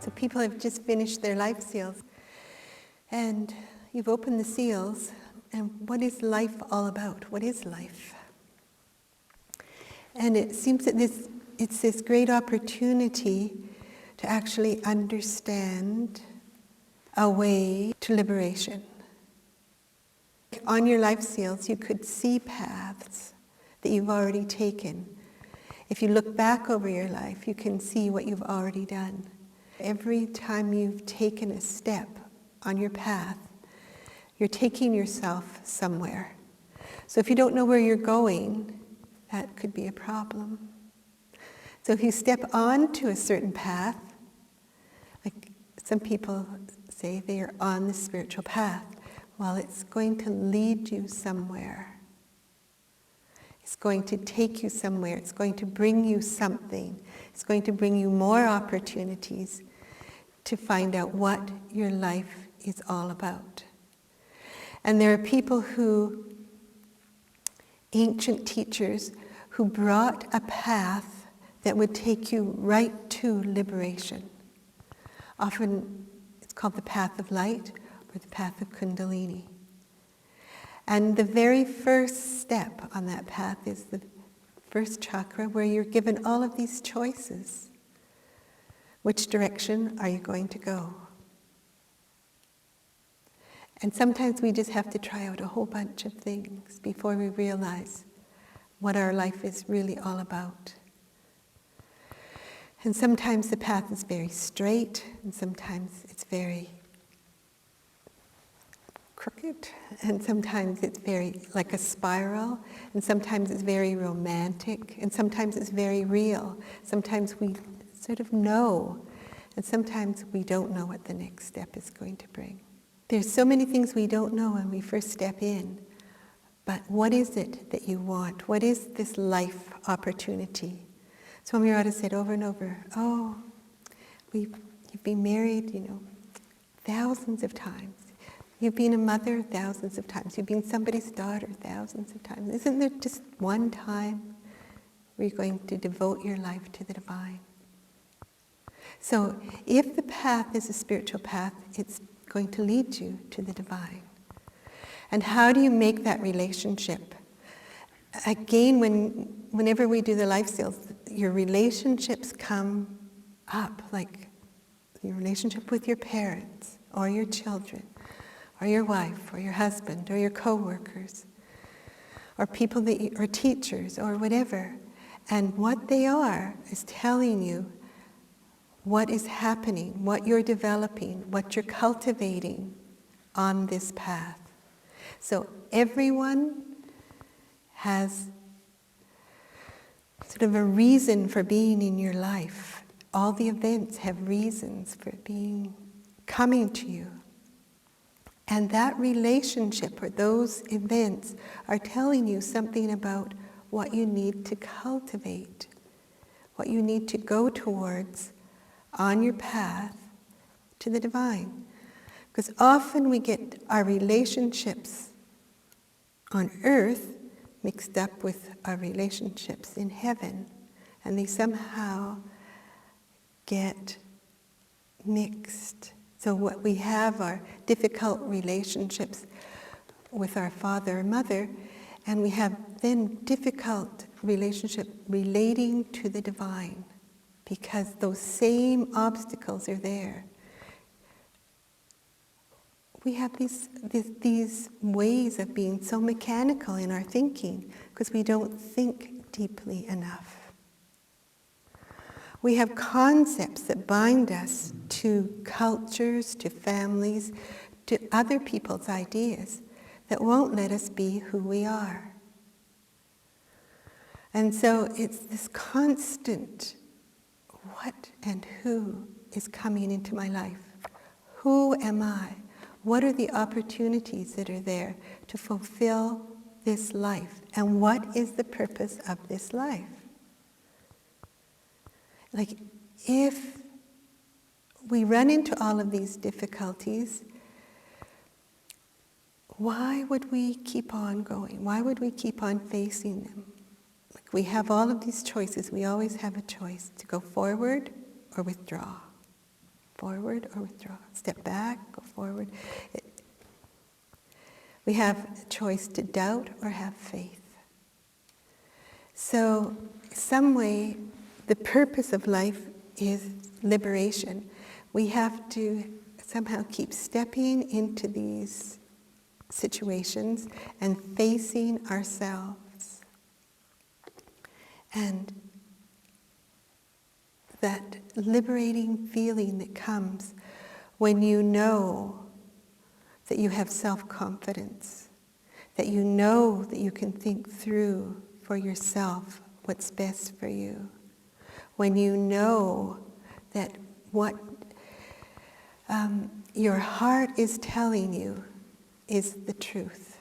So people have just finished their life seals, and you've opened the seals, and what is life all about? What is life? And it seems that it's this great opportunity to actually understand a way to liberation. On your life seals, you could see paths that you've already taken. If you look back over your life, you can see what you've already done. Every time you've taken a step on your path, you're taking yourself somewhere. So if you don't know where you're going, that could be a problem. So if you step onto a certain path, like some people say they are on the spiritual path, well, it's going to lead you somewhere. It's going to take you somewhere. It's going to bring you something. It's going to bring you more opportunities to find out what your life is all about. And there are people who, ancient teachers, who brought a path that would take you right to liberation. Often it's called the path of light or the path of Kundalini. And the very first step on that path is the first chakra, where you're given all of these choices. Which direction are you going to go? And sometimes we just have to try out a whole bunch of things before we realize what our life is really all about. And sometimes the path is very straight, and sometimes it's very crooked, and sometimes it's very like a spiral, and sometimes it's very romantic, and sometimes it's very real. Sometimes we sort of know, and sometimes we don't know what the next step is going to bring. There's so many things we don't know when we first step in, but what is it that you want? What is this life opportunity? Swami Radha said over and over, oh, you've been married, thousands of times. You've been a mother thousands of times. You've been somebody's daughter thousands of times. Isn't there just one time where you're going to devote your life to the divine? So if the path is a spiritual path, it's going to lead you to the divine. And how do you make that relationship? Again, whenever we do the life seals, your relationships come up, like your relationship with your parents or your children, or your wife, or your husband, or your co-workers, or people or teachers, or whatever. And what they are is telling you what is happening, what you're developing, what you're cultivating on this path. So everyone has sort of a reason for being in your life. All the events have reasons for coming to you. And that relationship or those events are telling you something about what you need to cultivate, what you need to go towards on your path to the divine. Because often we get our relationships on earth mixed up with our relationships in heaven, and they somehow get mixed. So what we have are difficult relationships with our father or mother, and we have then difficult relationship relating to the divine, because those same obstacles are there. We have these ways of being so mechanical in our thinking because we don't think deeply enough. We have concepts that bind us to cultures, to families, to other people's ideas that won't let us be who we are. And so it's this constant what and who is coming into my life. Who am I? What are the opportunities that are there to fulfill this life? And what is the purpose of this life? Like, if we run into all of these difficulties, why would we keep on going? Why would we keep on facing them? Like, we have all of these choices. We always have a choice to go forward or withdraw. forward or withdraw, step back, go forward. We have a choice to doubt or have faith. So, some way, the purpose of life is liberation. We have to somehow keep stepping into these situations and facing ourselves. And that liberating feeling that comes when you know that you have self-confidence, that you know that you can think through for yourself what's best for you, when you know that what your heart is telling you is the truth.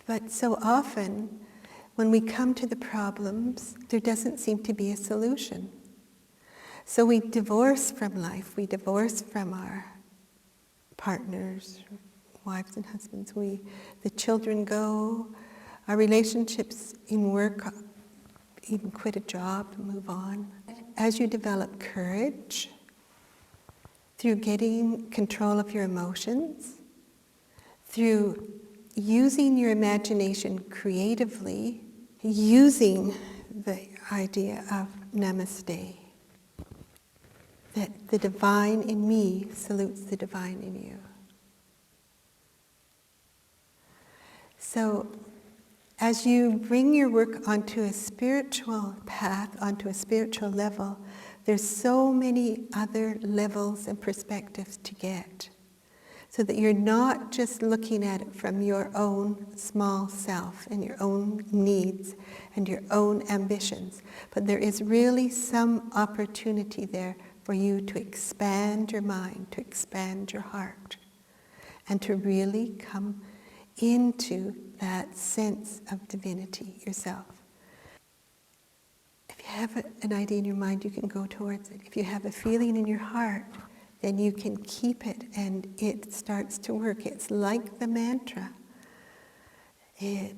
But so often, when we come to the problems, there doesn't seem to be a solution. So we divorce from life, we divorce from our partners, wives and husbands. The children go, our relationships in work, even quit a job, move on. As you develop courage, through getting control of your emotions, through using your imagination creatively, using the idea of namaste, that the divine in me salutes the divine in you. So, as you bring your work onto a spiritual path, onto a spiritual level, there's so many other levels and perspectives to get. So that you're not just looking at it from your own small self and your own needs and your own ambitions, but there is really some opportunity there for you to expand your mind, to expand your heart, and to really come into that sense of divinity yourself. If you have an idea in your mind, you can go towards it. If you have a feeling in your heart, then you can keep it and it starts to work. It's like the mantra. It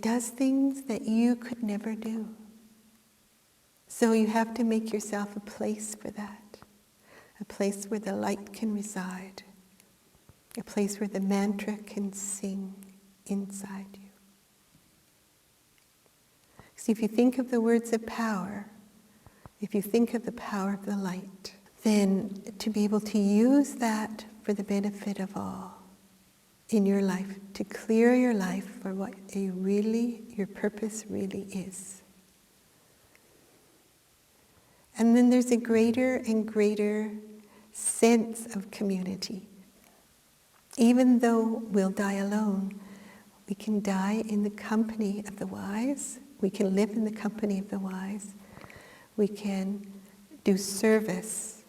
does things that you could never do. So you have to make yourself a place for that, a place where the light can reside, a place where the mantra can sing inside you. See, if you think of the words of power, if you think of the power of the light, then to be able to use that for the benefit of all in your life, to clear your life for what your purpose really is. And then there's a greater and greater sense of community. Even though we'll die alone, we can die in the company of the wise. We can live in the company of the wise. We can do service.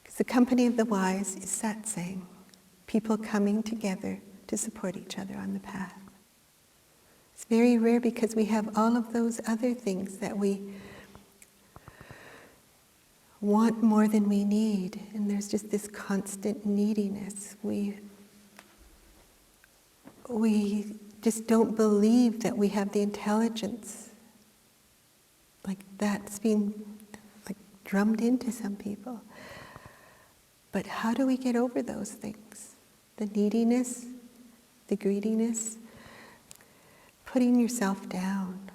Because the company of the wise is satsang, people coming together to support each other on the path. It's very rare because we have all of those other things that we want more than we need, and there's just this constant neediness. We just don't believe that we have the intelligence. Like that's been drummed into some people. But how do we get over those things? The neediness, the greediness, putting yourself down.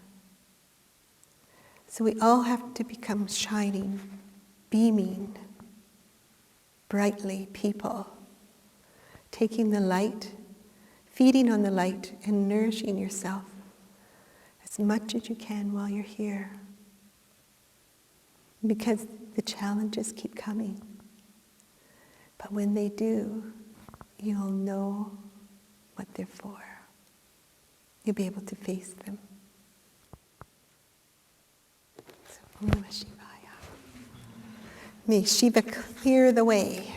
So we all have to become shining, beaming, brightly people, taking the light, feeding on the light and nourishing yourself as much as you can while you're here. Because the challenges keep coming. But when they do, you'll know what they're for. You'll be able to face them. So, Om Namah Shivaya. May Shiva clear the way.